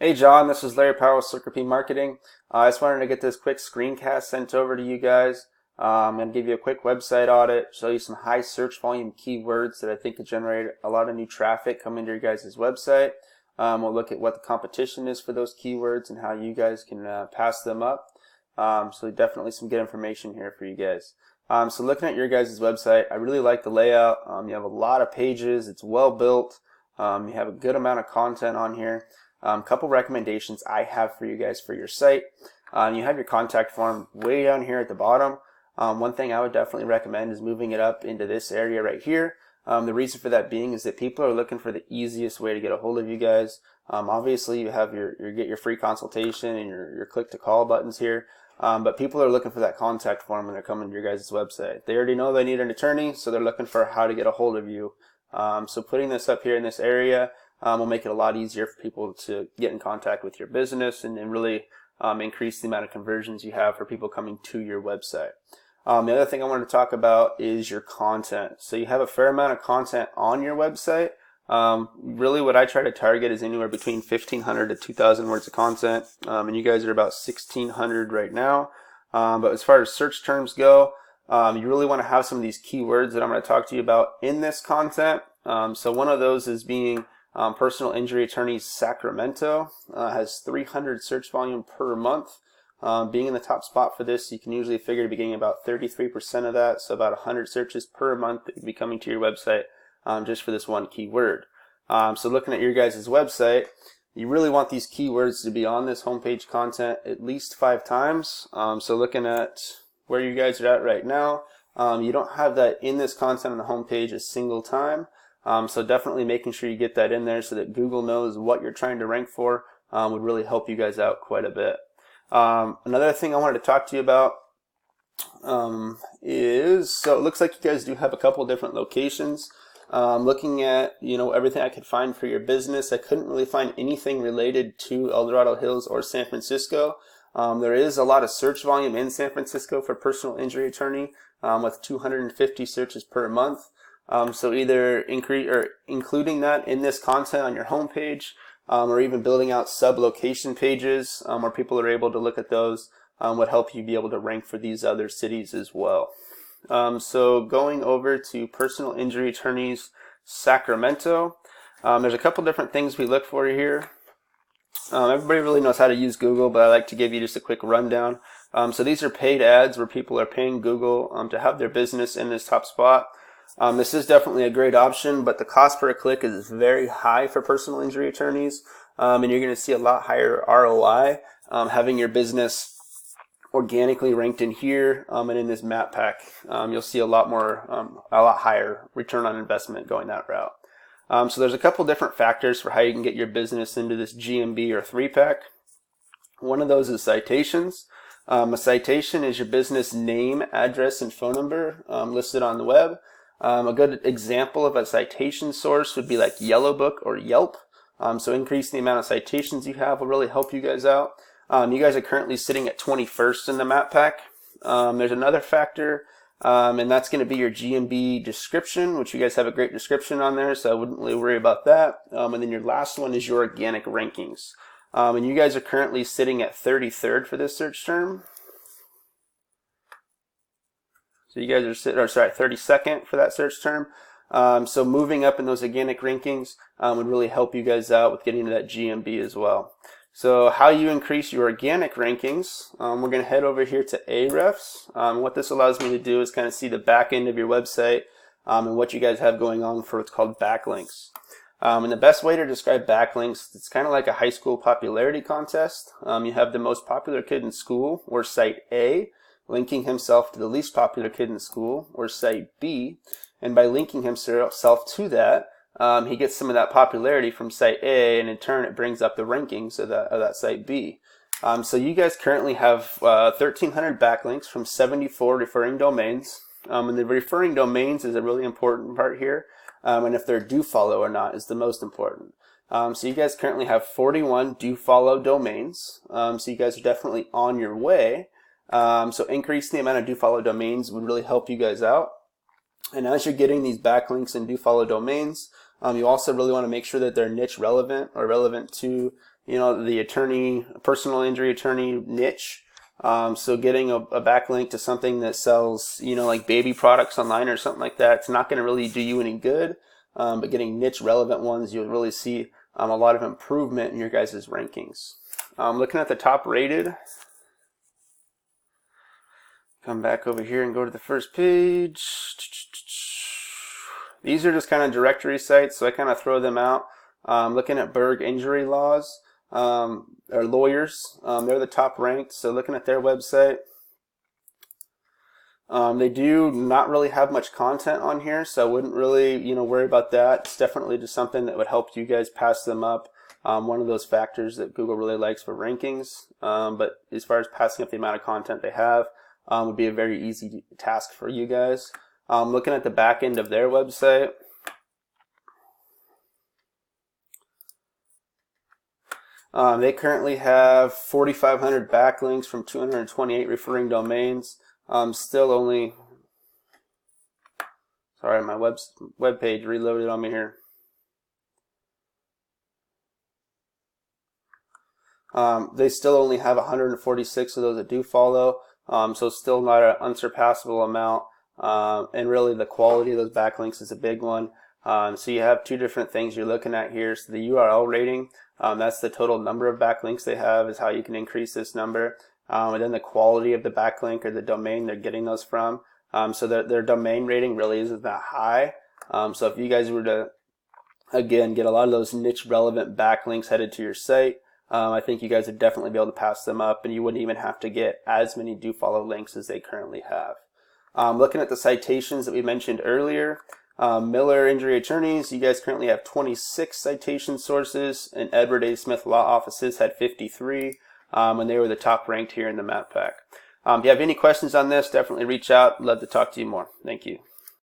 Hey John, this is Larry Powell with Circle P Marketing. I just wanted to get this quick screencast sent over to you guys. I'm going to give you a quick website audit, show you some high search volume keywords that I think could generate a lot of new traffic coming to your guys' website. We'll look at what the competition is for those keywords and how you guys can pass them up. So definitely some good information here for you guys. So looking at your guys' website, I really like the layout. You have a lot of pages. It's well built. You have a good amount of content on here. Couple recommendations I have for you guys for your site. You have your contact form way down here at the bottom. One thing I would definitely recommend is moving it up into this area right here. The reason for that being is that people are looking for the easiest way to get a hold of you guys. Obviously you have your get your free consultation and your click to call buttons here. But people are looking for that contact form when they're coming to your guys' website. They already know they need an attorney, so they're looking for how to get a hold of you. So putting this up here in this area will make it a lot easier for people to get in contact with your business and really increase the amount of conversions you have for people coming to your website. The other thing I wanted to talk about is your content. So you have a fair amount of content on your website. Really what I try to target is anywhere between 1,500 to 2,000 words of content. And you guys are about 1,600 right now. But as far as search terms go, you really want to have some of these keywords that I'm going to talk to you about in this content. So one of those is being Personal Injury Attorneys Sacramento. Has 300 search volume per month. Being in the top spot for this, you can usually figure to be getting about 33% of that, so about 100 searches per month that would be coming to your website just for this one keyword. So looking at your guys' website, you really want these keywords to be on this homepage content at least 5 times. So looking at where you guys are at right now, you don't have that in this content on the homepage a single time. So definitely making sure you get that in there so that Google knows what you're trying to rank for would really help you guys out quite a bit. Another thing I wanted to talk to you about is, so it looks like you guys do have a couple different locations. Looking at everything I could find for your business, I couldn't really find anything related to El Dorado Hills or San Francisco. There is a lot of search volume in San Francisco for personal injury attorney with 250 searches per month. So either including that in this content on your homepage, or even building out sub-location pages where people are able to look at those would help you be able to rank for these other cities as well. So going over to Personal Injury Attorneys Sacramento, there's a couple different things we look for here. Everybody really knows how to use Google, but I like to give you just a quick rundown. So these are paid ads where people are paying Google to have their business in this top spot. This is definitely a great option, but the cost per click is very high for personal injury attorneys, and you're going to see a lot higher ROI having your business organically ranked in here and in this map pack. You'll see a lot higher return on investment going that route. So there's a couple different factors for how you can get your business into this GMB or 3-pack. One of those is citations. A citation is your business name, address, and phone number listed on the web. A good example of a citation source would be like Yellow Book or Yelp. So increasing the amount of citations you have will really help you guys out. You guys are currently sitting at 21st in the map pack. There's another factor, and that's going to be your GMB description, which you guys have a great description on there, so I wouldn't really worry about that. And then your last one is your organic rankings. And you guys are currently sitting at 33rd for this search term. So you guys are 32nd for that search term. So moving up in those organic rankings would really help you guys out with getting to that GMB as well. So how you increase your organic rankings, we're going to head over here to Ahrefs. What this allows me to do is kind of see the back end of your website and what you guys have going on for what's called backlinks. And the best way to describe backlinks, it's kind of like a high school popularity contest. You have the most popular kid in school, or site A, linking himself to the least popular kid in school, or site B, and by linking himself to that, he gets some of that popularity from site A, and in turn it brings up the rankings of that site B. So you guys currently have 1,300 backlinks from 74 referring domains, and the referring domains is a really important part here, and if they're do follow or not is the most important. So you guys currently have 41 do follow domains, so you guys are definitely on your way. So increasing the amount of do follow domains would really help you guys out. And as you're getting these backlinks and do follow domains, you also really want to make sure that they're niche relevant or relevant to the attorney, personal injury attorney niche. So getting a backlink to something that sells, like baby products online or something like that, it's not going to really do you any good. But getting niche relevant ones, you'll really see a lot of improvement in your guys' rankings. Looking at the top rated, come back over here and go to the first page. These are just kind of directory sites, so I kind of throw them out. Looking at Berg Injury Laws, or lawyers, they're the top ranked, so looking at their website, they do not really have much content on here, so I wouldn't really worry about that. It's definitely just something that would help you guys pass them up. One of those factors that Google really likes for rankings, but as far as passing up the amount of content they have, would be a very easy task for you guys. Looking at the back end of their website, they currently have 4,500 backlinks from 228 referring domains. Still only, sorry, my web page reloaded on me here. They still only have 146 of those that do follow, so still not an unsurpassable amount. And really the quality of those backlinks is a big one. So you have two different things you're looking at here. So the URL rating, that's the total number of backlinks they have, is how you can increase this number. And then the quality of the backlink or the domain they're getting those from. So their domain rating really isn't that high. So if you guys were to, again, get a lot of those niche relevant backlinks headed to your site, I think you guys would definitely be able to pass them up, and you wouldn't even have to get as many do follow links as they currently have. Looking at the citations that we mentioned earlier, Miller Injury Attorneys, you guys currently have 26 citation sources, and Edward A. Smith Law Offices had 53, and they were the top ranked here in the map pack. If you have any questions on this, definitely reach out. I'd love to talk to you more. Thank you.